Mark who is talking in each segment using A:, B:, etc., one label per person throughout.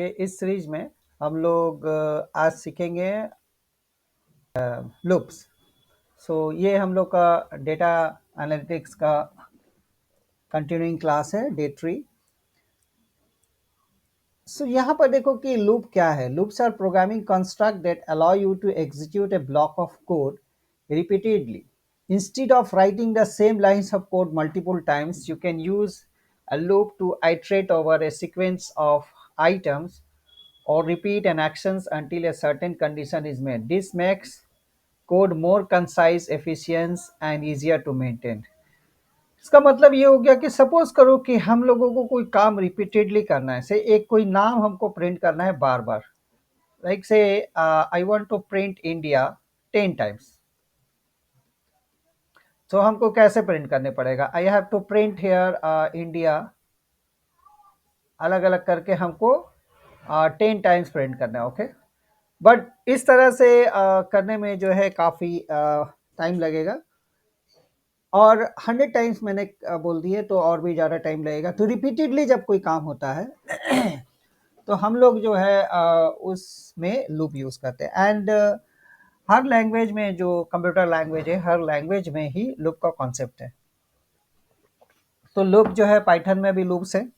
A: कि इस सीरीज में हम लोग आज सीखेंगे लूप्स। सो ये हम लोग का डेटा एनालिटिक्स का कंटिन्यूइंग क्लास है, डे 3। सो यहाँ पर देखो कि लूप क्या है। Loops are programming construct that allow you to execute a block of code repeatedly. Instead of writing the same lines of code multiple times, you can use a loop to iterate over a sequence of items or repeat an actions until a certain condition is met. This makes code more concise, efficient, and easier to maintain. इसका मतलब ये हो गया कि suppose करो कि हम लोगों को कोई काम रिपीटेडली करना है, से एक कोई नाम हमको प्रिंट करना है बार बार, like say I want to print India 10 times. तो हमको कैसे प्रिंट करने पड़ेगा? I have to print here India, अलग अलग करके हमको 10 टाइम्स प्रिंट करना है। ओके, बट इस तरह से करने में जो है काफ़ी टाइम लगेगा, और 100 टाइम्स मैंने बोल दिए तो और भी ज़्यादा टाइम लगेगा। तो रिपीटेडली जब कोई काम होता है तो हम लोग जो है उसमें लूप यूज़ करते हैं। एंड हर लैंग्वेज में, जो कंप्यूटर लैंग्वेज है, हर लैंग्वेज में ही लूप का कॉन्सेप्ट है। तो लूप जो है पाइथन में भी लूप्स है।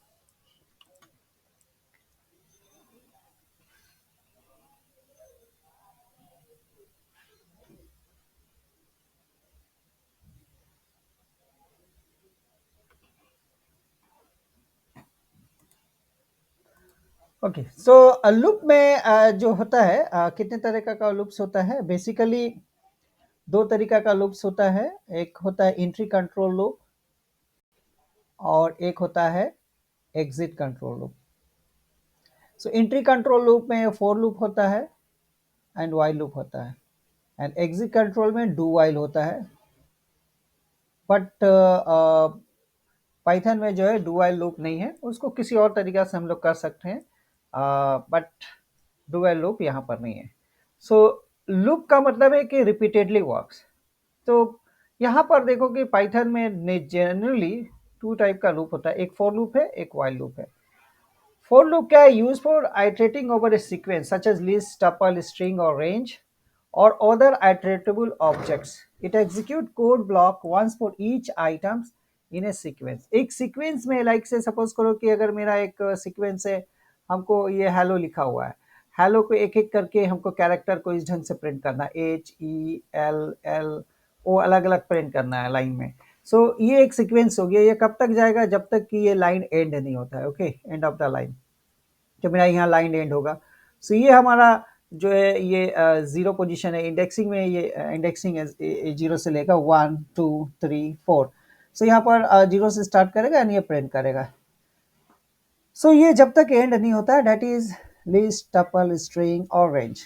A: ओके, सो लूप में जो होता है कितने तरीका का लूप्स होता है? बेसिकली दो तरीका का लूप्स होता है। एक होता है एंट्री कंट्रोल लूप और एक होता है exit control loop. So entry control loop में फॉर लूप होता है एंड व्हाइल लूप होता है, एंड एग्जिट कंट्रोल में डू व्हाइल होता है। बट पाइथन में जो है डू व्हाइल लूप नहीं है, उसको किसी और तरीका से हम लोग कर सकते हैं, बट डू व्हाइल लूप यहाँ पर नहीं है। सो लूप का मतलब है कि रिपीटेडली वर्क्स। तो यहाँ पर देखो कि पाइथन में जनरली 2 टाइप का लूप होता है, एक फॉर लूप है, एक व्हाइल लूप है। फॉर लूप क्या है? Use for iterating over a sequence such as list, tuple, string और range or other iteratable objects. It execute code block once for each items in a sequence. एक sequence में, like से suppose करो कि अगर मेरा एक सीक्वेंस है, हमको ये हेलो लिखा हुआ है, हेलो को एक एक करके हमको कैरेक्टर को इस ढंग से प्रिंट करना है, HELL O अलग अलग प्रिंट करना है लाइन में। सो ये एक सीक्वेंस हो गया। ये कब तक जाएगा? जब तक कि ये लाइन एंड नहीं होता है। Okay, end of the line, जब मेरा यहाँ लाइन एंड होगा। सो ये हमारा जो है ये 0 पोजीशन है। इंडेक्सिंग में ये इंडेक्सिंग है 0 से लेकर 1 2 3 4। सो यहाँ पर 0 से स्टार्ट करेगा एंड ये प्रिंट करेगा। सो ये जब तक एंड नहीं होता है, that is list, tuple, string और रेंज।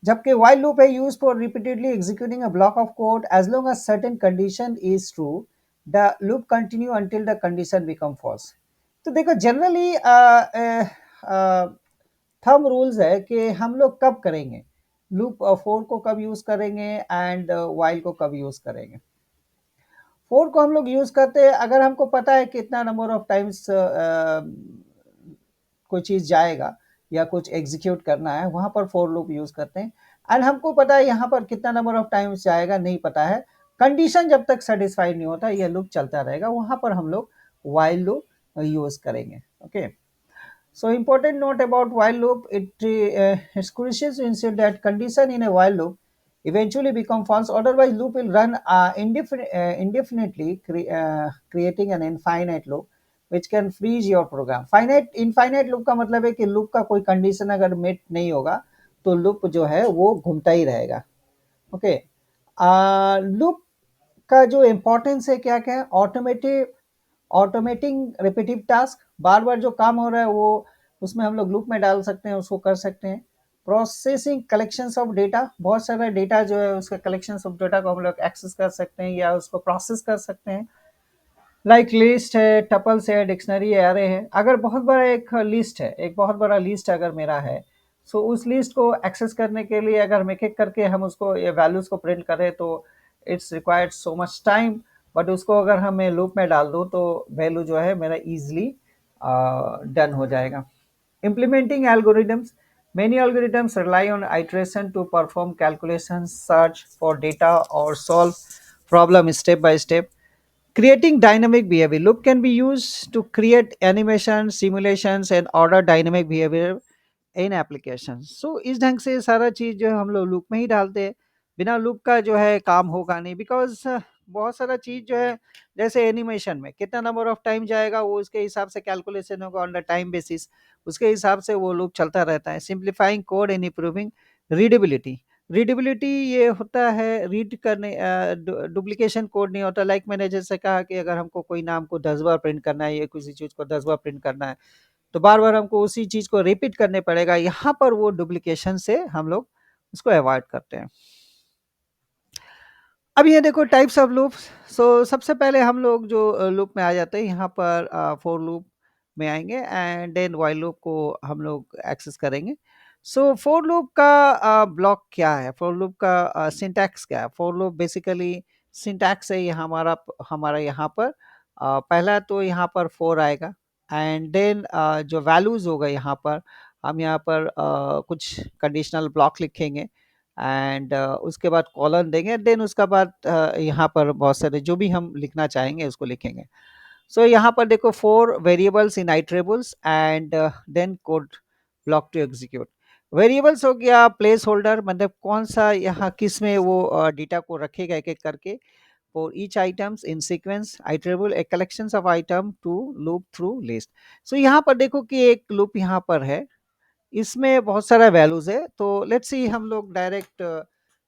A: जबकि while loop है used for repeatedly executing a block of code as long as certain condition is true, the loop continue until the condition become false. तो देखो generally thumb rules है कि हम लोग कब करेंगे लूप, फोर को कब यूज करेंगे एंड वाइल को कब यूज करेंगे। फोर को हम लोग यूज करते हैं अगर हमको पता है कितना नंबर ऑफ टाइम्स कोई चीज जाएगा या कुछ एग्जीक्यूट करना है, वहां पर फोर लूप यूज करते हैं। एंड हमको पता है यहाँ पर कितना नंबर ऑफ टाइम्स जाएगा, नहीं पता है। कंडीशन जब तक सेटिस्फाइड नहीं होता, यह लूप चलता रहेगा, वहां पर हम लोग वाइल लूप यूज करेंगे। Okay, so important note about while loop, it's crucial to ensure that condition in a while loop eventually become false, otherwise loop will run indefinitely, creating an infinite loop which can freeze your program. Infinite loop का मतलब है कि loop का कोई condition अगर meet नहीं होगा तो loop जो है वो घूमता ही रहेगा। ओके, loop का जो इम्पोर्टेंस है क्या क्या है? ऑटोमेटिंग रिपीटिव टास्क, बार बार जो काम हो रहा है वो उसमें हम लोग लूप में डाल सकते हैं, उसको कर सकते हैं। प्रोसेसिंग कलेक्शंस ऑफ डेटा, बहुत सारा डेटा जो है उसका कलेक्शंस ऑफ डेटा को हम लोग एक्सेस कर सकते हैं या उसको प्रोसेस कर सकते हैं। लाइक लिस्ट है, टपल्स है, डिक्शनरी है, एरे है। अगर बहुत बड़ा एक लिस्ट है, एक बहुत बड़ा लिस्ट अगर मेरा है, सो उस लिस्ट को एक्सेस करने के लिए अगर हम एक एक करके हम उसको ये वैल्यूज को प्रिंट करें तो it's required so much time. But उसको अगर हमें लूप में डाल दूँ तो वैल्यू जो है मेरा ईजिली डन हो जाएगा। Implementing algorithms. Many algorithms rely on iteration to perform calculations, search for data, or solve problem step by step. Creating dynamic behavior. Loop can be used to create animations, simulations, and order dynamic behavior in application. So इस ढंग से सारा चीज़ जो है हम लोग loop में ही डालते हैं। बिना लूप का जो है काम होगा नहीं, बिकॉज़ बहुत सारा चीज़ जो है जैसे एनिमेशन में कितना नंबर ऑफ टाइम जाएगा वो उसके हिसाब से कैलकुलेशन होगा ऑन द टाइम बेसिस, उसके हिसाब से वो लूप चलता रहता है। Simplifying code and improving readability. Readability ये होता है रीड करने, डुप्लीकेशन कोड नहीं होता। लाइक मैंने जैसे कहा कि अगर हमको कोई नाम को 10 बार प्रिंट करना है या किसी चीज़ को 10 बार प्रिंट करना है तो बार-बार हमको उसी चीज़ को रिपीट करने पड़ेगा। यहाँ पर वो डुप्लीकेशन से हम लोग उसको अवॉइड करते हैं। अब ये देखो टाइप्स ऑफ लूप्स। सो सबसे पहले हम लोग जो लूप में आ जाते हैं यहाँ पर फॉर लूप में आएँगे एंड देन व्हाइल लूप को हम लोग एक्सेस करेंगे। सो फॉर लूप का ब्लॉक क्या है? फॉर लूप का सिंटैक्स क्या है? फॉर लूप बेसिकली सिंटैक्स है ये हमारा हमारा यहाँ पर पहला तो यहाँ पर फॉर आएगा एंड देन जो वैल्यूज़ होगा यहाँ पर हम यहाँ पर कुछ कंडीशनल ब्लॉक लिखेंगे एंड उसके बाद कॉलन देंगे देन उसके बाद यहाँ पर बहुत सारे जो भी हम लिखना चाहेंगे उसको लिखेंगे। सो यहाँ पर देखो 4 variables in iterables and then code block to execute. Variables हो गया प्लेस होल्डर, मतलब कौन सा यहाँ किस में वो डेटा को रखेगा एक एक करके। For each items in sequence iterable a collections of item to loop through list. So यहाँ पर देखो कि एक लूप यहाँ पर है, इसमें बहुत सारा वैल्यूज है। तो लेट्स सी हम लोग डायरेक्ट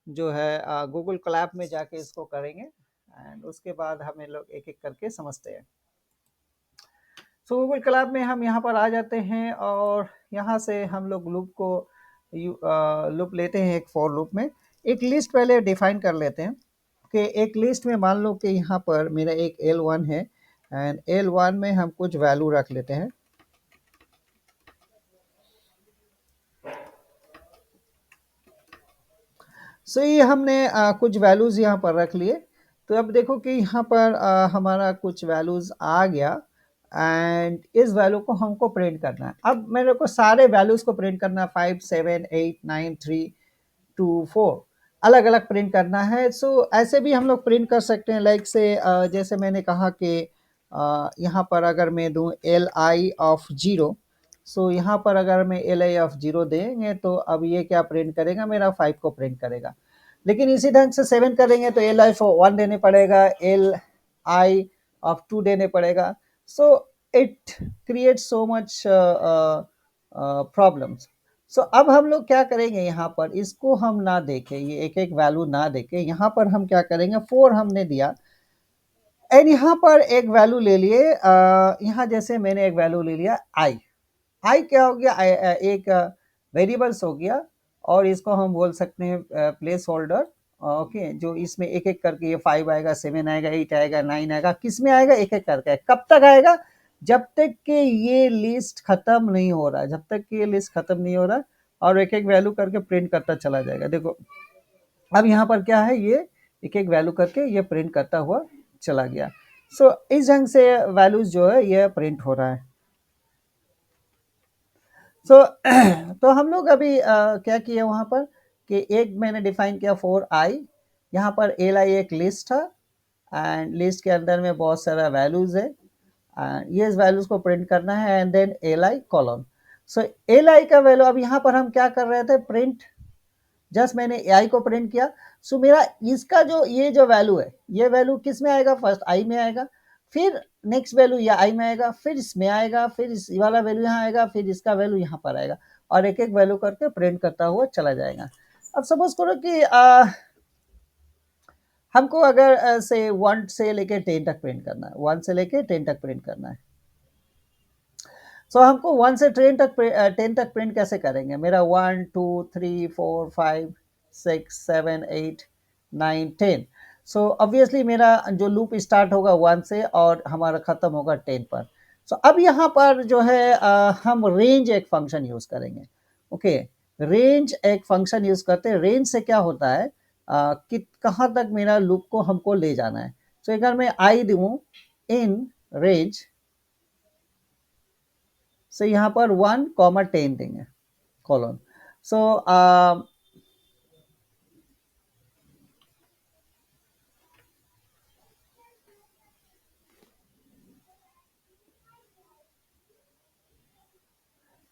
A: जो है गूगल क्लैप में जाके इसको करेंगे एंड उसके बाद हमें लोग एक एक करके समझते हैं। सो गूगल क्लैप में हम यहाँ पर आ जाते हैं और यहाँ से हम लोग लूप को लूप लेते हैं। एक फॉर लूप में एक लिस्ट पहले डिफाइन कर लेते हैं कि एक लिस्ट में मान लो कि यहाँ पर मेरा एक L1 है एंड L1 में हम कुछ वैल्यू रख लेते हैं। सो ये हमने कुछ वैल्यूज़ यहाँ पर रख लिए। तो अब देखो कि यहाँ पर हमारा कुछ वैल्यूज़ आ गया एंड इस वैल्यू को हमको प्रिंट करना है। अब मेरे को सारे वैल्यूज़ को प्रिंट करना है 5 7 8 9 3 2 4 अलग अलग प्रिंट करना है। सो ऐसे भी हम लोग प्रिंट कर सकते हैं। लाइक से जैसे मैंने कहा कि यहाँ पर अगर मैं दूँ LI ऑफ 0, सो यहाँ पर अगर मैं LI ऑफ 0 देंगे तो अब ये क्या प्रिंट करेगा, मेरा 5 को प्रिंट करेगा। लेकिन इसी ढंग से 7 करेंगे तो LI फॉर 1 देने पड़ेगा, LI ऑफ 2 देने पड़ेगा। So it create so much problems. So अब हम लोग क्या करेंगे, यहाँ पर इसको हम ना देखें, ये एक एक वैल्यू ना देखें, यहाँ पर हम क्या करेंगे 4 हमने दिया एंड यहाँ पर एक वैल्यू ले लिए। यहाँ जैसे मैंने एक वैल्यू ले लिया आई क्या हो गया, एक वेरिएबल्स हो गया और इसको हम बोल सकते हैं प्लेस होल्डर। ओके, जो इसमें एक एक करके ये 5 आएगा, 7 आएगा, 8 आएगा, 9 आएगा, किस में आएगा एक एक करके। कब तक आएगा, जब तक कि ये लिस्ट खत्म नहीं हो रहा, जब तक कि ये लिस्ट खत्म नहीं हो रहा और एक एक वैल्यू करके प्रिंट करता चला जाएगा। देखो अब यहाँ पर क्या है, ये एक एक वैल्यू करके ये प्रिंट करता हुआ चला गया। सो इस ढंग से वैल्यूज जो है ये प्रिंट हो रहा है। सो तो हम लोग अभी क्या किए वहाँ पर कि एक मैंने डिफाइन किया फॉर आई, यहाँ पर LI एक लिस्ट था एंड लिस्ट के अंदर में बहुत सारा वैल्यूज है एंड ये वैल्यूज को प्रिंट करना है and then LI column. So LI का वैल्यू अब यहाँ पर हम क्या कर रहे थे, प्रिंट, जस्ट मैंने AI को प्रिंट किया। सो मेरा इसका जो ये जो वैल्यू है, ये वैल्यू किस में आएगा, फर्स्ट आई में आएगा, फिर नेक्स्ट वैल्यू या आई में आएगा, फिर इसमें आएगा, फिर इस वाला वैल्यू यहाँ आएगा, फिर इसका वैल्यू यहाँ पर आएगा और एक एक वैल्यू करके प्रिंट करता हुआ चला जाएगा। अब सपोज करो कि हमको अगर से 1 से लेके 10 तक प्रिंट करना है, 1 से लेके 10 तक प्रिंट करना है। सो हमको 1 से 10 तक प्रिंट कैसे करेंगे, मेरा 1 2 3 4 5 6 7 8 9 10। सो ऑब्वियसली मेरा जो लूप स्टार्ट होगा 1 से और हमारा ख़त्म होगा 10 पर। सो अब यहाँ पर जो है हम रेंज एक फंक्शन यूज़ करेंगे। ओके, रेंज एक फंक्शन यूज़ करते हैं। रेंज से क्या होता है कि कहाँ तक मेरा लूप को हमको ले जाना है। सो अगर मैं आई दूँ इन रेंज, सो यहाँ पर 1,10 देंगे कॉलन। सो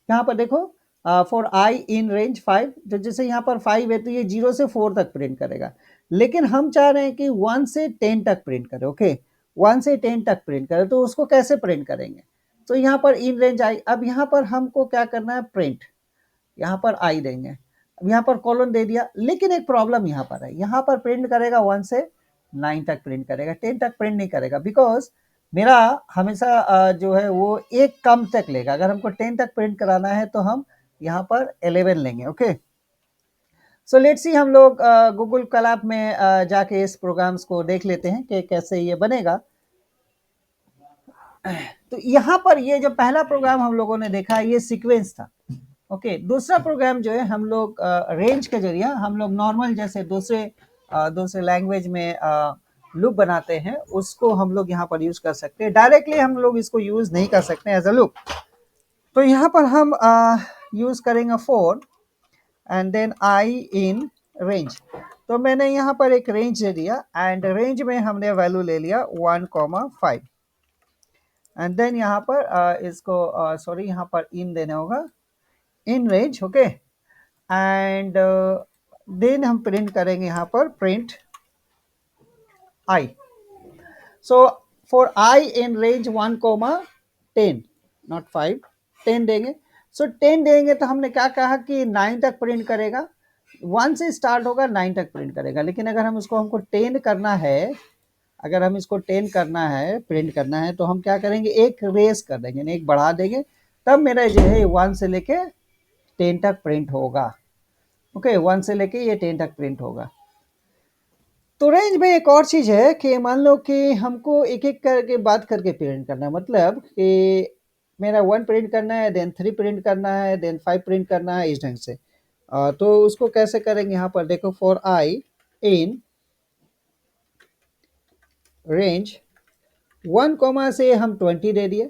A: यहाँ पर देखो फॉर आई इन रेंज 5, तो जैसे यहाँ पर 5 है तो ये 0 से 4 तक प्रिंट करेगा, लेकिन हम चाह रहे हैं कि 1 से 10 तक प्रिंट करे। ओके, 1 से 10 तक प्रिंट करे, तो उसको कैसे प्रिंट करेंगे? तो यहाँ पर इन रेंज आई, अब यहाँ पर हमको क्या करना है, प्रिंट, यहाँ पर आई देंगे, अब यहाँ पर कॉलन दे दिया, लेकिन एक प्रॉब्लम यहाँ पर है, यहाँ पर प्रिंट करेगा 1 से 9 तक प्रिंट करेगा, 10 तक प्रिंट नहीं करेगा, बिकॉज मेरा हमेशा जो है वो एक कम तक लेगा। अगर हमको 10 तक प्रिंट कराना है तो हम यहाँ पर 11 लेंगे। ओके, सो लेट्स सी, हम लोग गूगल कोलैब में जाके इस प्रोग्राम्स को देख लेते हैं कि कैसे ये बनेगा। तो यहाँ पर ये जो पहला प्रोग्राम हम लोगों ने देखा ये सीक्वेंस था। ओके, दूसरा प्रोग्राम जो है हम लोग रेंज के जरिए, हम लोग नॉर्मल जैसे दूसरे लैंग्वेज में लूप बनाते हैं, उसको हम लोग यहाँ पर यूज कर सकते हैं। डायरेक्टली हम लोग इसको यूज नहीं कर सकते एज अ लूप। तो यहाँ पर हम यूज करेंगे for and then I in range. तो मैंने यहाँ पर एक रेंज दे दिया एंड रेंज में हमने वैल्यू ले लिया 1,5 एंड देन यहाँ पर इसको सॉरी यहाँ पर इन देना होगा, in range. Okay, and then हम प्रिंट करेंगे यहाँ पर print I. So for I in range 1,10, not 5, 10 देंगे। सो 10 देंगे तो हमने क्या कहा कि 9 तक प्रिंट करेगा, 1 से स्टार्ट होगा 9 तक प्रिंट करेगा, लेकिन अगर हम इसको हमको 10 करना है, अगर हम इसको 10 करना है, प्रिंट करना है, तो हम क्या करेंगे, एक रेस कर देंगे, एक बढ़ा देंगे, तब मेरा जो है 1 से लेके 10 तक प्रिंट होगा। ओके, 1 से लेके ये 10 तक प्रिंट होगा। तो रेंज में एक और चीज है कि मान लो कि हमको एक एक करके बात करके प्रिंट करना है, मतलब कि मेरा 1 प्रिंट करना है, देन 3 प्रिंट करना है, देन 5 प्रिंट करना है, इस ढंग से। तो उसको कैसे करेंगे, यहाँ पर देखो, for I in range 1 comma से हम 20 दे दिए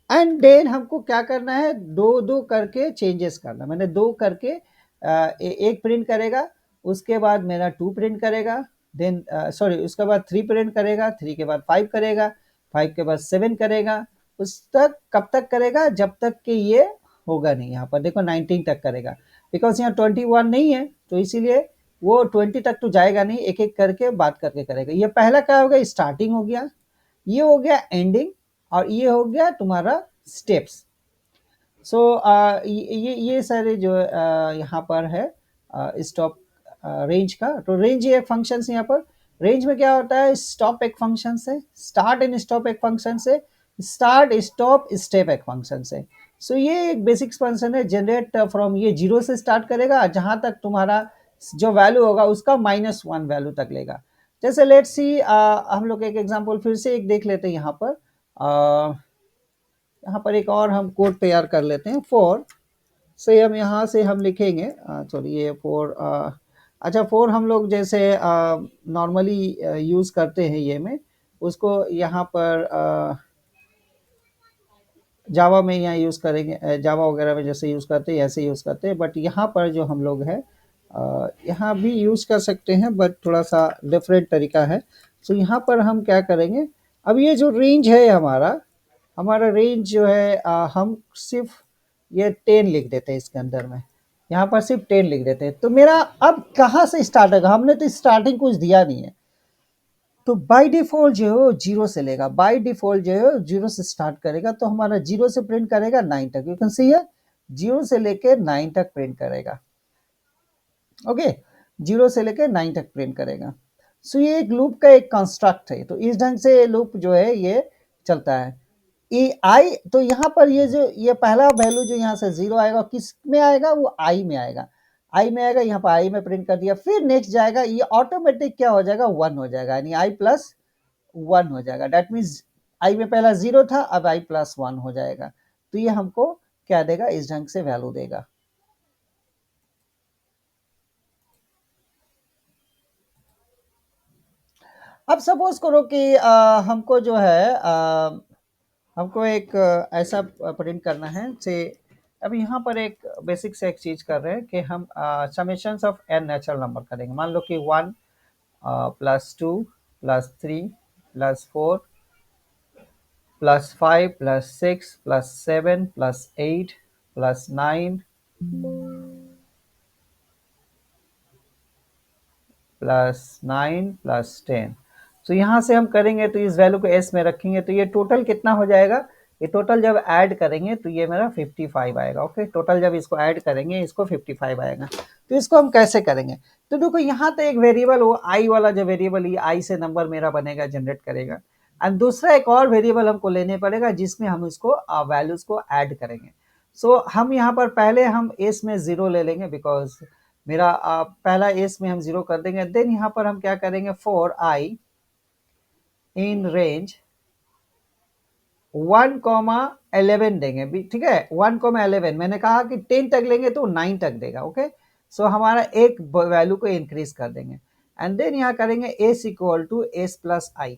A: एंड देन हमको क्या करना है, दो दो करके चेंजेस करना, मैंने दो करके एक प्रिंट करेगा, उसके बाद मेरा 2 प्रिंट करेगा, देन सॉरी उसके बाद 3 प्रिंट करेगा, 3 के बाद 5 करेगा, 5 के बाद 7 करेगा, उस तक कब तक करेगा, जब तक कि ये होगा नहीं। यहाँ पर देखो 19 तक करेगा, बिकॉज यहाँ 21 नहीं है, तो इसीलिए वो 20 तक तो जाएगा नहीं, एक एक करके बात करके करेगा। ये पहला क्या हो गया, स्टार्टिंग हो गया, ये हो गया एंडिंग, और ये हो गया तुम्हारा स्टेप्स। सो ये सारे जो यहाँ पर है स्टॉप रेंज का। तो रेंज एक फंक्शन है, यहाँ पर रेंज में क्या होता है, स्टॉप एक फंक्शन से, स्टार्ट एंड स्टॉप एक फंक्शन से, स्टार्ट स्टॉप स्टेप एक फंक्शन से। सो ये एक बेसिक फंक्शन है, जनरेट फ्रॉम, ये 0 से स्टार्ट करेगा, जहां तक तुम्हारा जो वैल्यू होगा उसका -1 वैल्यू तक लेगा। जैसे लेट्स सी, हम लोग एक एग्जांपल फिर से एक देख लेते हैं। यहाँ पर यहाँ पर एक और हम कोड तैयार कर लेते हैं। फॉर से हम यहाँ से हम लिखेंगे, सॉरी ये फॉर, अच्छा फॉर हम लोग जैसे नॉर्मली यूज़ करते हैं ये में, उसको यहाँ पर जावा में यहाँ यूज़ करेंगे, जावा वगैरह में जैसे यूज़ करते हैं ऐसे यूज़ करते हैं, बट यहाँ पर जो हम लोग है यहाँ भी यूज़ कर सकते हैं, बट थोड़ा सा डिफरेंट तरीका है। सो यहाँ पर हम क्या करेंगे, अब ये जो रेंज है हमारा रेंज जो है हम सिर्फ ये 10 लिख देते हैं इसके अंदर में, यहाँ पर सिर्फ 10 लिख देते हैं। तो मेरा अब कहाँ से स्टार्ट होगा, हमने तो स्टार्टिंग कुछ दिया नहीं है, तो बाय डिफॉल्ट जो है 0 से लेगा, बाय डिफॉल्ट जो है 0 से स्टार्ट करेगा, तो हमारा 0 से प्रिंट करेगा 9 तक। यू कैन सी है 0 से लेके 9 तक प्रिंट करेगा। ओके, 0 से लेके 9 तक प्रिंट करेगा। सो ये एक लूप का एक कंस्ट्रक्ट है, तो इस ढंग से लूप जो है ये चलता है। आई, तो यहाँ पर ये जो ये पहला वैल्यू जो यहाँ से 0 आएगा, किस में आएगा, वो आई में आएगा, आई में आएगा, यहाँ पर आई में प्रिंट कर दिया, फिर नेक्स्ट जाएगा, ये ऑटोमेटिक क्या हो जाएगा, 1 हो जाएगा, यानी आई प्लस 1 हो जाएगा। दैट मीन्स आई में पहला 0 था, अब आई प्लस 1 हो जाएगा। तो ये हमको क्या देगा, इस ढंग से वैल्यू देगा। अब सपोज करो कि हमको जो है हमको एक ऐसा प्रिंट करना है से, अब यहाँ पर एक बेसिक से एक चीज कर रहे हैं कि हम summations of N natural number करेंगे। मान लो कि 1 plus 2 plus 3 plus 4 plus 5 plus 6 plus 7 plus 8 plus 9 plus 10। तो यहाँ से हम करेंगे तो इस वैल्यू को एस में रखेंगे तो ये टोटल कितना हो जाएगा, ये टोटल जब ऐड करेंगे तो ये मेरा 55 आएगा। ओके, टोटल जब इसको ऐड करेंगे इसको 55 आएगा। तो इसको हम कैसे करेंगे, तो देखो यहाँ तो एक वेरिएबल वो आई वाला जो वेरिएबल, ये आई से नंबर मेरा बनेगा, जनरेट करेगा। एंड दूसरा एक और वेरिएबल हमको लेने पड़ेगा जिसमें हम इसको वैल्यूज को ऐड करेंगे। सो हम यहाँ पर पहले हम एस में 0 ले लेंगे, बिकॉज मेरा पहला एस में हम 0 कर देंगे। देन यहाँ पर हम क्या करेंगे, फॉर आई इन रेंज 1,11 देंगे भी, ठीक है। 1,11 मैंने कहा कि 10 तक लेंगे तो 9 तक देगा। ओके, सो हमारा एक वैल्यू को इंक्रीज कर देंगे। एंड देन यहाँ करेंगे S equal to S plus I,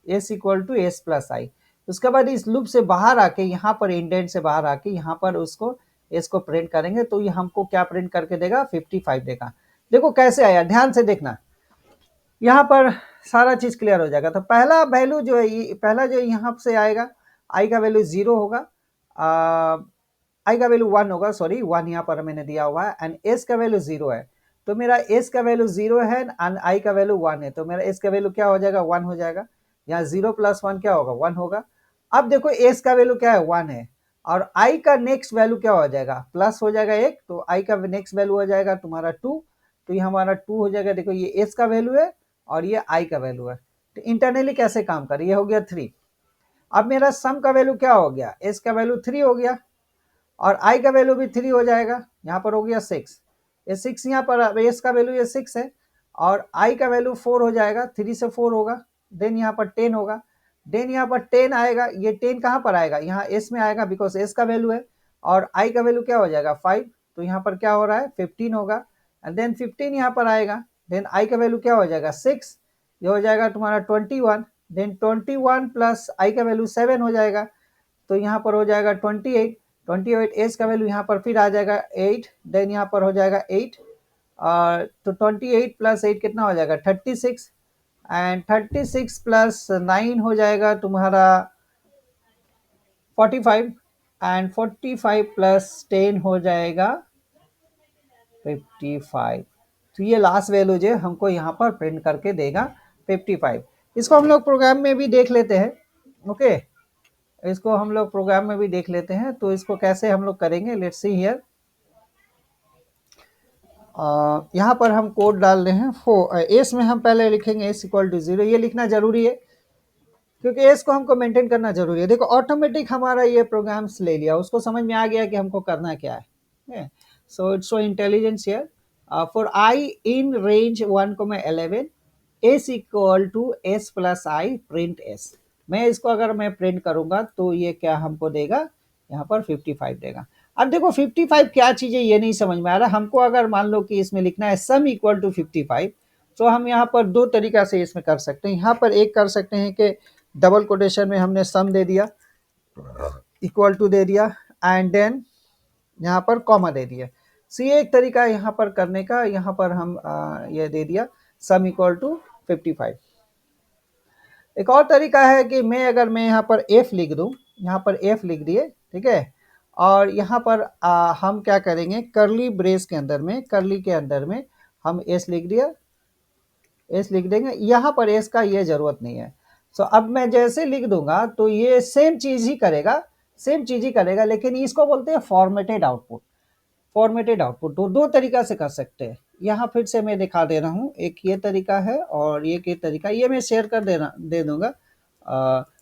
A: S equal to S plus I. उसके बाद इस लूप से बाहर आके यहाँ पर इंडेंट से बाहर आके यहाँ पर उसको एस को प्रिंट करेंगे तो ये हमको क्या प्रिंट करके देगा, 55 देगा। देखो कैसे आया, ध्यान से देखना, यहाँ पर सारा चीज क्लियर हो जाएगा। तो पहला वैल्यू जो है, पहला जो यहाँ से आएगा, आई का वैल्यू 0 होगा, आई का वैल्यू 1 होगा, सॉरी 1 यहाँ पर मैंने दिया हुआ है। एंड एस का वैल्यू 0 है, तो मेरा एस का वैल्यू 0 है एंड आई का वैल्यू 1 है, तो मेरा एस का वैल्यू क्या हो जाएगा, 1 हो जाएगा। यहाँ 0 प्लस 1 क्या होगा, 1 होगा। अब देखो एस का वैल्यू क्या है, 1 है, और आई का नेक्स्ट वैल्यू क्या हो जाएगा, प्लस हो जाएगा 1, तो आई का नेक्स्ट वैल्यू हो जाएगा तुम्हारा 2, तो ये हमारा 2 हो जाएगा। देखो ये एस का वैल्यू है और ये आई का वैल्यू है, तो इंटरनली कैसे काम कर, ये हो गया 3। अब मेरा सम का वैल्यू क्या हो गया, एस का वैल्यू 3 हो गया और आई का वैल्यू भी 3 हो जाएगा, यहाँ पर हो गया 6। ये 6 यहाँ पर एस का वैल्यू ये 6 है और आई का वैल्यू 4 हो जाएगा, 3 से 4 होगा। देन यहाँ पर 10 होगा, देन यहाँ पर 10 आएगा, ये 10 कहाँ पर आएगा, यहाँ एस में आएगा बिकॉज एस का वैल्यू है, और आई का वैल्यू क्या हो जाएगा 5, तो यहाँ पर क्या हो रहा है 15 होगा। एंड देन 15 यहाँ पर आएगा, देन आई का वैल्यू क्या हो जाएगा 6, ये हो जाएगा तुम्हारा 21। देन 21 प्लस आई का वैल्यू 7 हो जाएगा, तो यहाँ पर हो जाएगा 28। 28 एस का वैल्यू यहाँ पर फिर आ जाएगा 8, देन यहाँ पर हो जाएगा 8, तो 28 प्लस 8 कितना हो जाएगा 36, एंड 36 प्लस 9 हो जाएगा तुम्हारा 45, एंड 45 प्लस 10 हो जाएगा 55। तो ये लास्ट वैल्यू जो हमको यहाँ पर प्रिंट करके देगा 55। इसको हम लोग प्रोग्राम में भी देख लेते हैं। ओके, इसको हम लोग प्रोग्राम में भी देख लेते हैं, तो इसको कैसे हम लोग करेंगे, लेट्स सी हियर। यहाँ पर हम कोड डाल रहे हैं, एस में हम पहले लिखेंगे एस इक्वल टू 0, ये लिखना जरूरी है क्योंकि एस को हमको मेंटेन करना जरूरी है। देखो ऑटोमेटिक हमारा ये प्रोग्राम्स ले लिया, उसको समझ में आ गया कि हमको करना क्या है। So it's so intelligence here, for I in range 1,11 S equal to S plus I print S. मैं इसको अगर मैं प्रिंट करूंगा तो ये क्या हमको देगा, यहाँ पर 55 देगा। अब देखो 55 क्या चीज है ये नहीं समझ में आ रहा हमको। अगर मान लो कि इसमें लिखना है सम इक्वल टू 55, तो हम यहाँ पर दो तरीका से इसमें कर सकते हैं। यहाँ पर एक कर सकते हैं कि डबल कोटेशन में हमने सम दे दिया, इक्वल टू दे दिया, एंड देन यहाँ पर कॉमा दे दिया। सो ये एक तरीका है यहाँ पर करने का। यहाँ पर हम ये दे दिया सम इक्वल टू 55। एक और तरीका है कि अगर मैं यहाँ पर एफ लिख दूं, यहाँ पर एफ लिख दिए, ठीक है, और यहाँ पर हम क्या करेंगे, करली ब्रेस के अंदर में, करली के अंदर में हम एस लिख दिया, एस लिख देंगे। यहाँ पर एस का ये जरूरत नहीं है। सो अब मैं जैसे लिख दूंगा तो ये सेम चीज ही करेगा, सेम चीज ही करेगा, लेकिन इसको बोलते हैं फॉर्मेटेड आउटपुट। फॉर्मेटेड आउटपुट तो दो तरीका से कर सकते हैं। यहाँ फिर से मैं दिखा दे रहा हूँ, एक ये तरीका है और ये तरीका, ये मैं शेयर कर दे दूंगा।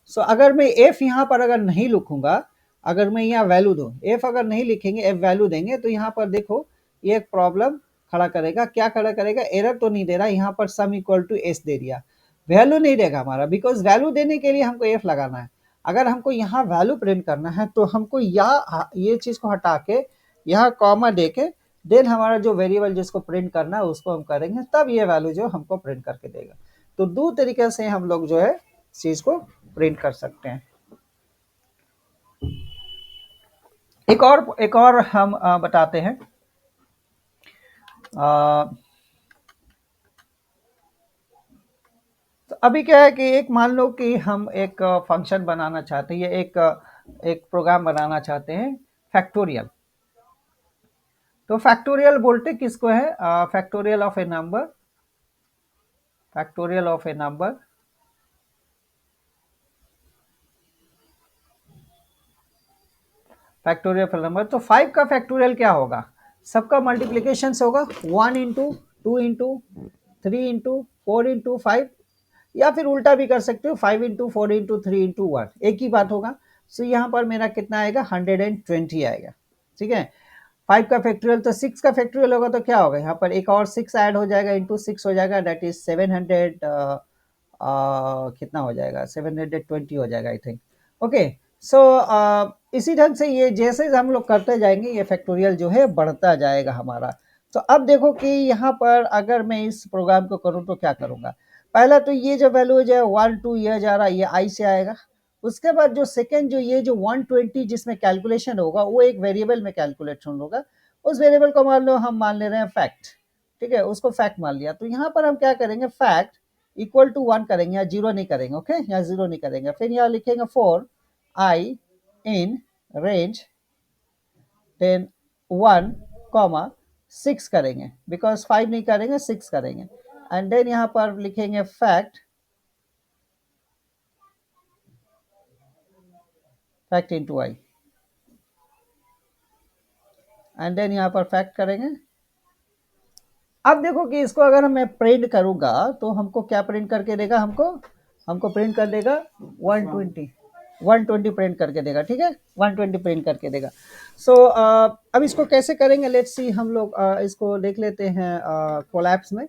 A: सो अगर मैं एफ यहाँ पर अगर नहीं लिखूंगा, अगर मैं यहाँ वैल्यू दूं, एफ अगर नहीं लिखेंगे, एफ वैल्यू देंगे, तो यहाँ पर देखो ये एक प्रॉब्लम खड़ा करेगा। क्या खड़ा करेगा, एरर तो नहीं दे रहा, यहाँ पर सम इक्वल टू एस दे दिया, वैल्यू नहीं देगा हमारा, बिकॉज वैल्यू देने के लिए हमको एफ लगाना है। अगर हमको यहाँ वैल्यू प्रिंट करना है तो हमको ये चीज को हटा के यहाँ कॉमा देके देन हमारा जो वेरिएबल जिसको प्रिंट करना है उसको हम करेंगे, तब ये वैल्यू जो हमको प्रिंट करके देगा। तो दो तरीके से हम लोग जो है चीज को प्रिंट कर सकते हैं। एक और हम बताते हैं। तो अभी क्या है कि एक मान लो कि हम एक फंक्शन बनाना चाहते हैं, या एक प्रोग्राम बनाना चाहते हैं फैक्टोरियल। तो फैक्टोरियल बोलते किसको है? Factorial of A number, factorial of A number. Factorial of A number, तो 5 का फैक्टोरियल क्या होगा? सबका मल्टीप्लीकेशन से होगा, 1 इंटू 2 इंटू 3 इंटू 4 इंटू 5, या फिर उल्टा भी कर सकते हो, 5 इंटू 4 इंटू 3 इंटू 1, एक ही बात होगा। सो यहाँ पर मेरा कितना आएगा? 120 आएगा। ठीक है, 5 का फैक्टोरियल, तो 6 का फैक्टोरियल होगा तो क्या होगा? यहाँ पर एक और 6 ऐड हो जाएगा, इंटू 6 हो जाएगा, दैट इज 700, कितना हो जाएगा? 720 हो जाएगा आई थिंक। ओके, सो इसी ढंग से ये जैसे हम लोग करते जाएंगे, ये फैक्टोरियल जो है बढ़ता जाएगा हमारा। तो अब देखो कि यहाँ पर अगर मैं इस प्रोग्राम को करूँ तो क्या करूँगा? पहला तो ये जो वैल्यू जो है 1 2 ये जा रहा है, ये आई से आएगा। उसके बाद जो सेकेंड, जो ये जो 120 जिसमें कैलकुलेशन होगा, वो एक वेरिएबल में कैलकुलेशन होगा। उस वेरिएबल को मान लो, हम मान ले रहे हैं फैक्ट। ठीक है, उसको फैक्ट मान लिया। तो यहाँ पर हम क्या करेंगे? फैक्ट इक्वल टू 1 करेंगे, या जीरो नहीं करेंगे। ओके, यहाँ जीरो नहीं करेंगे। फिर यहाँ लिखेंगे for I in range 10 1 comma 6 करेंगे, बिकॉज 5 नहीं करेंगे, 6 करेंगे। एंड देन यहाँ पर लिखेंगे fact, fact into I, and then यहाँ पर फैक्ट करेंगे। अब देखो कि इसको अगर मैं प्रिंट करूंगा तो हमको क्या प्रिंट करके देगा? हमको हमको प्रिंट कर देगा 120, 120 प्रिंट करके देगा। ठीक है, 120 प्रिंट करके देगा। सो अब इसको कैसे करेंगे? लेट्स सी, हम लोग इसको देख लेते हैं कोलैप्स में।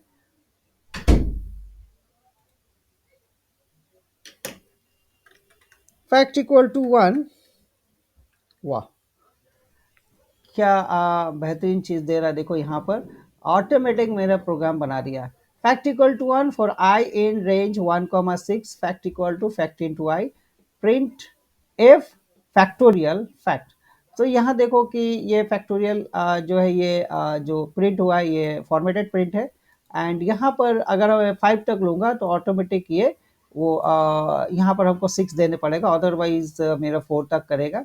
A: फैक्ट इक्वल टू 1, वाह क्या बेहतरीन चीज दे रहा है। देखो यहाँ पर ऑटोमेटिक मेरा प्रोग्राम बना दिया। Fact equal to 1 for I in range 1,6, fact equal to fact into I, print F factorial fact. तो यहाँ देखो कि ये फैक्टोरियल जो है, ये जो प्रिंट हुआ है, ये फॉर्मेटेड प्रिंट है। एंड यहाँ पर अगर मैं 5 तक लूंगा तो ऑटोमेटिक ये वो यहाँ पर हमको 6 देने पड़ेगा, अदरवाइज मेरा 4 तक करेगा।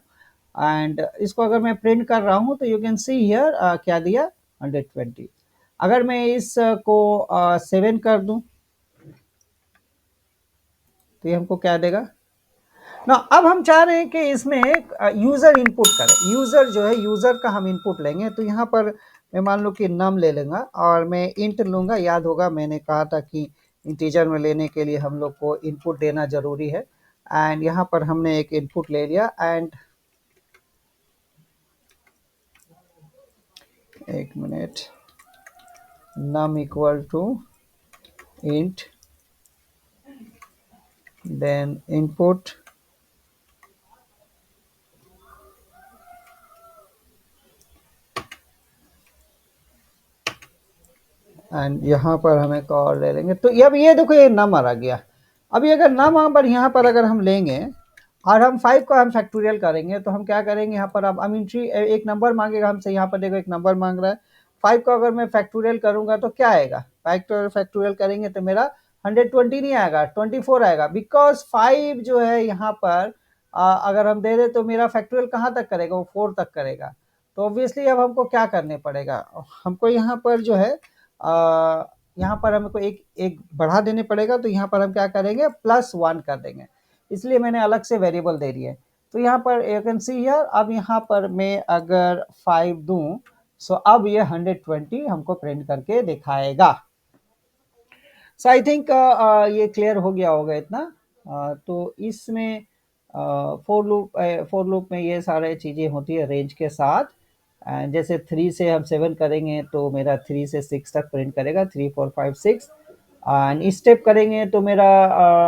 A: एंड इसको अगर मैं प्रिंट कर रहा हूं तो यू कैन सी हियर क्या दिया? 120। अगर मैं इस को 7 कर दूं तो ये हमको क्या देगा ना? अब हम चाह रहे हैं कि इसमें एक यूजर इनपुट करें। यूजर जो है, यूजर का हम इनपुट लेंगे। तो यहाँ पर मैं मान लो कि नम ले लूंगा और मैं इंट लूंगा। याद होगा मैंने कहा था कि इंटीजर में लेने के लिए हम लोग को इनपुट देना जरूरी है। एंड यहाँ पर हमने एक इनपुट ले लिया। एंड एक minute, num equal to int, then input, and यहाँ पर हम एक और ले लेंगे। तो अब ये देखो, ये नंबर आ गया। अभी अगर नंबर यहाँ पर अगर हम लेंगे और हम 5 को हम फैक्टोरियल करेंगे, तो हम क्या करेंगे? यहाँ पर अब एंट्री एक नंबर मांगेगा हमसे। यहाँ पर देखो एक नंबर मांग रहा है। 5 को अगर मैं फैक्टोरियल करूंगा तो क्या आएगा? फैक्टोरियल करेंगे तो मेरा 120 नहीं आएगा, 24 आएगा। बिकॉज 5 जो है यहाँ पर अगर हम दे दे तो मेरा फैक्टोरियल कहाँ तक करेगा? वो 4 तक करेगा। तो ऑब्वियसली अब हमको क्या करने पड़ेगा? हमको यहाँ पर जो है यहाँ पर हमको एक एक बढ़ा देने पड़ेगा। तो यहाँ पर हम क्या करेंगे? +1 कर देंगे। इसलिए मैंने अलग से वेरिएबल दे दिए। तो यहाँ पर यू कैन सी हियर, अब यहाँ पर मैं अगर 5 दूं, सो अब ये 120 हमको प्रिंट करके दिखाएगा। सो आई थिंक ये क्लियर हो गया होगा इतना। तो इसमें फोर लूप में ये सारे चीज़ें होती है रेंज के साथ। जैसे 3 से हम 7 करेंगे तो मेरा 3 से 6 तक प्रिंट करेगा, 3 4 5 6। एंड स्टेप करेंगे तो मेरा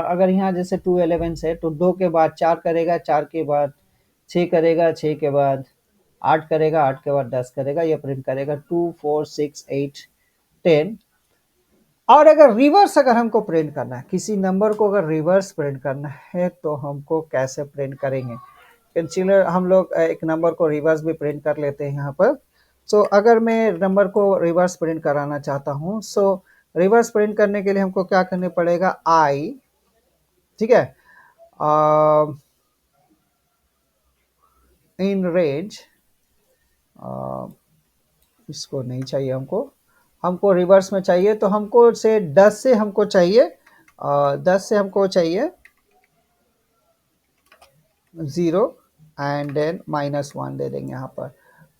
A: अगर यहाँ जैसे 2 11 है तो 2 के बाद 4 करेगा, 4 के बाद 6 करेगा, 6 के बाद 8 करेगा, 8 के बाद 10 करेगा। ये प्रिंट करेगा 2 4 6 8 10। और अगर रिवर्स अगर हमको प्रिंट करना है, किसी नंबर को अगर रिवर्स प्रिंट करना है तो हमको कैसे प्रिंट करेंगे? कंसीडर हम लोग एक नंबर को रिवर्स भी प्रिंट कर लेते हैं यहाँ पर। सो अगर मैं नंबर को रिवर्स प्रिंट कराना चाहता हूँ, सो रिवर्स प्रिंट करने के लिए हमको क्या करने पड़ेगा, आई, ठीक है, इन रेंज, इसको नहीं चाहिए हमको, हमको रिवर्स में चाहिए, तो हमको से 10 से हमको चाहिए, 10 से हमको चाहिए 0 एंड देन -1 दे देंगे यहाँ पर।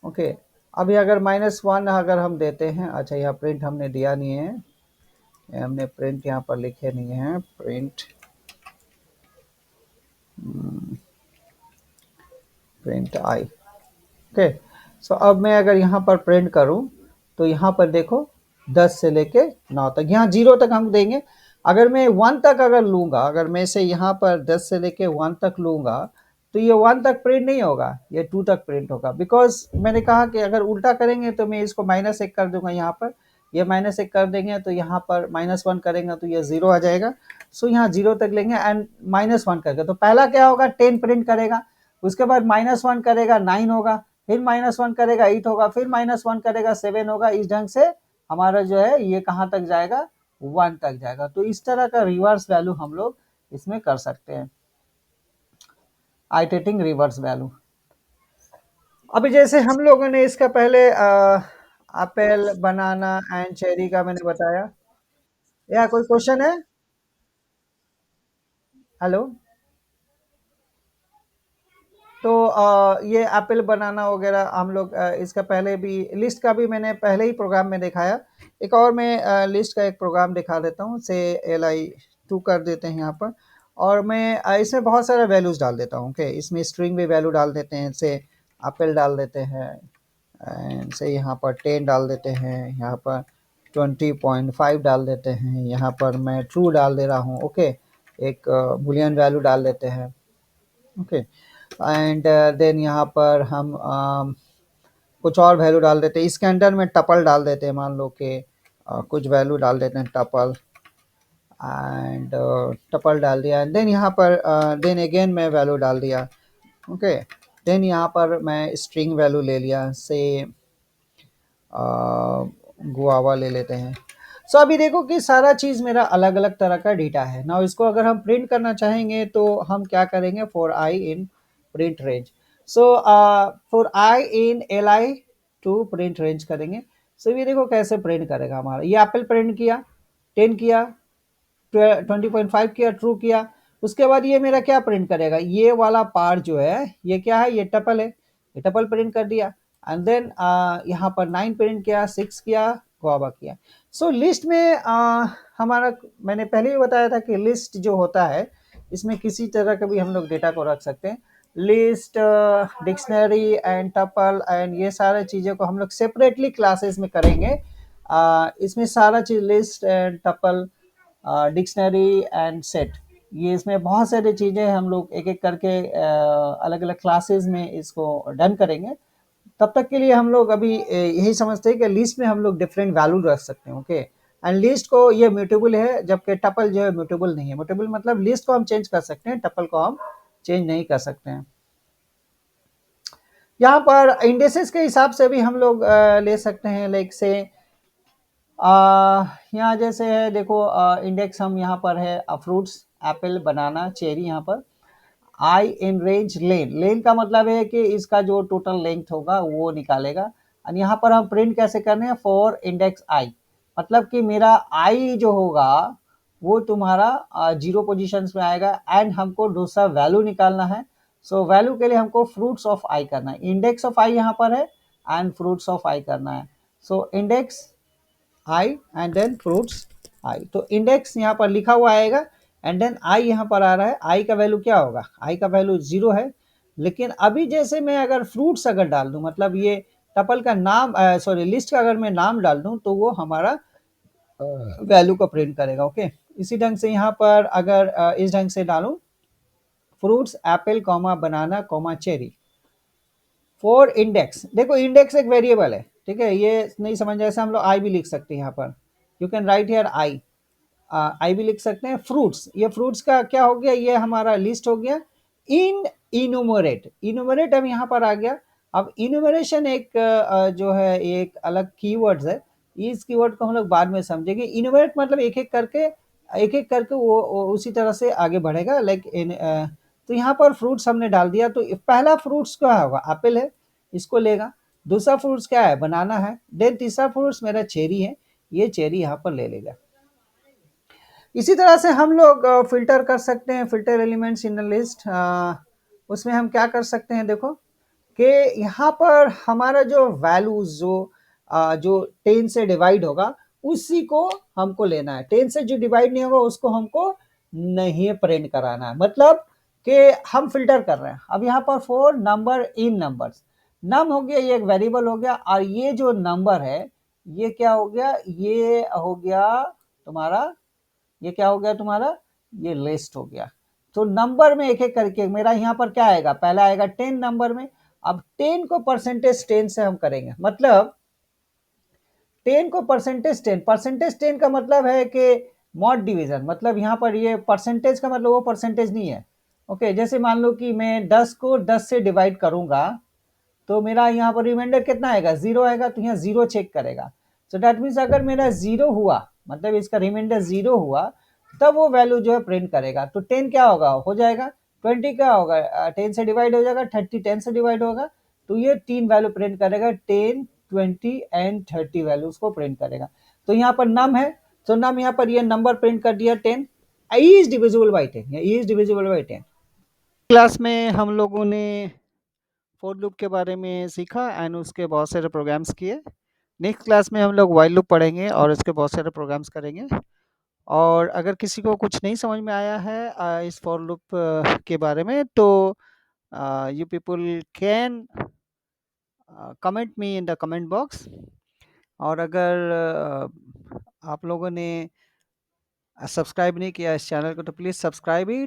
A: ओके, अभी अगर -1 अगर हम देते हैं, अच्छा यहाँ प्रिंट हमने दिया नहीं है, हमने प्रिंट यहाँ पर लिखे नहीं है, प्रिंट प्रिंट आई। ओके, सो अब मैं अगर यहाँ पर प्रिंट करूँ तो यहाँ पर देखो 10 से लेके 9 तक, यहाँ 0 तक हम देंगे। अगर मैं 1 तक अगर लूँगा, अगर मैं से यहाँ पर 10 से लेके 1 तक लूँगा, तो ये 1 तक प्रिंट नहीं होगा, ये 2 तक प्रिंट होगा। बिकॉज मैंने कहा कि अगर उल्टा करेंगे तो मैं इसको -1 कर दूंगा, यहाँ पर ये -1 कर देंगे तो यहाँ पर -1 करेंगे तो ये 0 आ जाएगा। सो यहाँ 0 तक लेंगे एंड -1 करके, तो पहला क्या होगा, 10 प्रिंट करेगा, उसके बाद -1 करेगा 9 होगा, फिर -1 करेगा 8 होगा, फिर -1 करेगा 7 होगा। इस ढंग से हमारा जो है ये कहाँ तक जाएगा, 1 तक जाएगा। तो इस तरह का रिवर्स वैल्यू हम लोग इसमें कर सकते हैं, आइटरेटिंग रिवर्स वैल्यू। अभी जैसे हम लोगों ने इसका पहले एप्पल, बनाना एंड चेरी का मैंने बताया, या कोई क्वेश्चन है? हेलो, तो ये एप्पल, बनाना वगैरह हम लोग इसका पहले भी लिस्ट का भी मैंने पहले ही प्रोग्राम में दिखाया। एक और मैं लिस्ट का एक प्रोग्राम दिखा देता हूँ, से li2 कर देते हैं यहाँ पर, और मैं इसमें बहुत सारा वैल्यूज़ डाल देता हूँ। ओके, इसमें स्ट्रिंग भी वैल्यू डाल देते हैं, से एप्पल डाल देते हैं, एंड से यहाँ पर 10 डाल देते हैं, यहाँ पर 20.5 डाल देते हैं, यहाँ पर मैं ट्रू डाल दे रहा हूँ। ओके, एक बुलियन वैल्यू डाल देते हैं। ओके, एंड देन यहाँ पर हम कुछ और वैल्यू डाल देते हैं, इसके अंदर में टपल डाल देते हैं, मान लो कि कुछ वैल्यू डाल देते हैं टपल, एंड टपल डाल दिया, एंड देन यहाँ पर देन अगेन मैं वैल्यू डाल दिया। ओके, देन यहाँ पर मैं स्ट्रिंग वैल्यू ले लिया, से गुआवा ले लेते हैं। सो अभी देखो कि सारा चीज़ मेरा अलग अलग तरह का डेटा है ना। इसको अगर हम प्रिंट करना चाहेंगे तो हम क्या करेंगे, for I in print range, so for I in li2 print range करेंगे। सो ये देखो कैसे प्रिंट करेगा हमारा, ये एप्पल प्रिंट किया, 10 किया, 20.5 किया, ट्रू किया, उसके बाद ये मेरा क्या प्रिंट करेगा, ये वाला पार्ट जो है ये क्या है, ये टपल है, ये टपल प्रिंट कर दिया, एंड देन यहाँ पर 9 प्रिंट किया, 6 किया, गुआवा किया। सो लिस्ट में हमारा, मैंने पहले भी बताया था कि लिस्ट जो होता है इसमें किसी तरह का भी हम लोग डेटा को रख सकते हैं। List, dictionary and tuple and ये सारे चीज़ों को हम लोग सेपरेटली क्लासेस में करेंगे। इसमें सारा चीज़ list and tuple, dictionary and set, ये इसमें बहुत सारी चीज़ें हम लोग एक एक करके अलग अलग क्लासेस में इसको डन करेंगे। तब तक के लिए हम लोग अभी यही समझते हैं कि लिस्ट में हम लोग डिफरेंट वैल्यू रख सकते हैं। ओके, एंड लिस्ट को ये म्यूटेबल है, जबकि टपल जो है म्यूटेबल नहीं है। म्यूटेबल मतलब लिस्ट को हम चेंज कर सकते हैं, टपल को हम चेंज नहीं कर सकते हैं। यहाँ पर इंडेसेस के हिसाब से भी हम लोग ले सकते हैं, लाइक से यहाँ जैसे है देखो, इंडेक्स हम यहाँ पर है फ्रूट्स, एप्पल, बनाना, चेरी, यहाँ पर आई इन रेंज लेन, लेन का मतलब है कि इसका जो टोटल लेंथ होगा वो निकालेगा। और यहाँ पर हम प्रिंट कैसे करने हैं, फॉर इंडेक्स आई, मतलब कि मेरा आई जो होगा वो तुम्हारा 0 पोजिशन में आएगा, एंड हमको दूसरा वैल्यू निकालना है। सो वैल्यू के लिए हमको फ्रूट्स ऑफ आई करना है, इंडेक्स ऑफ आई यहाँ पर है एंड फ्रूट्स ऑफ आई करना है। So index I and then fruits I, तो इंडेक्स यहाँ पर लिखा हुआ आएगा, एंड देन आई यहाँ पर आ रहा है। आई का वैल्यू क्या होगा, आई का वैल्यू 0 है। लेकिन अभी जैसे मैं अगर फ्रूट्स अगर डाल दूं, मतलब ये टपल का नाम, सॉरी लिस्ट का अगर मैं नाम डाल दूं, तो वो हमारा वैल्यू को प्रिंट करेगा। ओके, इसी ढंग से यहाँ पर अगर इस ढंग से डालूं, fruits Apple comma banana comma cherry for index, देखो इंडेक्स एक वेरिएबल है, ठीक है, ये नहीं समझ, जैसे हम लोग आई भी लिख सकते हैं यहाँ पर, you can write here I, I भी लिख सकते हैं। फ्रूट्स, ये फ्रूट्स का क्या हो गया, ये हमारा लिस्ट हो गया। इन इनुमरेट, इनुमरेट अब यहाँ पर आ गया। अब इनुमरेशन एक जो है एक अलग कीवर्ड्स है, इस कीवर्ड को हम लोग बाद में समझेंगे। इनुमरेट मतलब एक-एक करके वो उसी तरह से आगे बढ़ेगा। लाइक तो यहाँ पर फ्रूट्स हमने डाल दिया, तो पहला फ्रूट्स क्या होगा, एप्पल है, इसको लेगा। दूसरा फ्रूट्स क्या है, बनाना है। देन तीसरा फ्रूट्स मेरा चेरी है, ये चेरी यहाँ पर ले लेगा। इसी तरह से हम लोग फ़िल्टर कर सकते हैं, filter elements in the list. उसमें हम क्या कर सकते हैं, देखो कि यहाँ पर हमारा जो वैल्यूज़ जो 10 से डिवाइड होगा, उसी को हमको लेना है। 10 से जो डिवाइड नहीं होगा, उसको हमको नहीं प्रिंट कराना है। मतलब कि हम फ़िल्टर कर रहे हैं। अब यहाँ पर फॉर नंबर इन नंबर्स, नम हो गया, ये एक वेरिएबल हो गया, और ये जो नंबर है, ये क्या हो गया, ये हो गया तुम्हारा, ये क्या हो गया तुम्हारा, ये लिस्ट हो गया। तो नंबर में एक-एक करके मेरा यहाँ पर क्या आएगा, पहला आएगा 10 नंबर में। अब 10 को परसेंटेज 10 से हम करेंगे, मतलब 10 को परसेंटेज 10 का मतलब है कि मॉड डिवीजन, मतलब यहाँ पर ये परसेंटेज का मतलब वो परसेंटेज नहीं है। ओके, जैसे मान लो कि मैं 10 को 10 से डिवाइड करूंगा, तो मेरा यहाँ पर रिमाइंडर कितना आएगा, 0 आएगा। तो यहाँ 0 चेक करेगा। सो दैट मीन्स अगर मेरा 0 हुआ, मतलब इसका रिमाइंडर 0 हुआ, तब वो वैल्यू जो है प्रिंट करेगा। तो 10 क्या होगा, हो जाएगा। 20 क्या होगा, 10 से डिवाइड हो जाएगा। 30 10 से डिवाइड होगा, तो ये 3 वैल्यू प्रिंट करेगा। 10, 20 एंड 30 वैल्यूज को प्रिंट करेगा। तो यहाँ पर नम है, तो नम यहाँ पर ये नंबर प्रिंट कर दिया 10। Is divisible by 10, is divisible by 10। Class में हम लोगों ने फोर लूप के बारे में सीखा एंड उसके बहुत सारे प्रोग्राम्स किए। नेक्स्ट क्लास में हम लोग वाइल लूप पढ़ेंगे और उसके बहुत सारे प्रोग्राम्स करेंगे। और अगर किसी को कुछ नहीं समझ में आया है इस फॉर लूप के बारे में, तो you people can comment me in the comment box. और अगर आप लोगों ने सब्सक्राइब नहीं किया इस चैनल को, तो प्लीज़ सब्सक्राइब इट।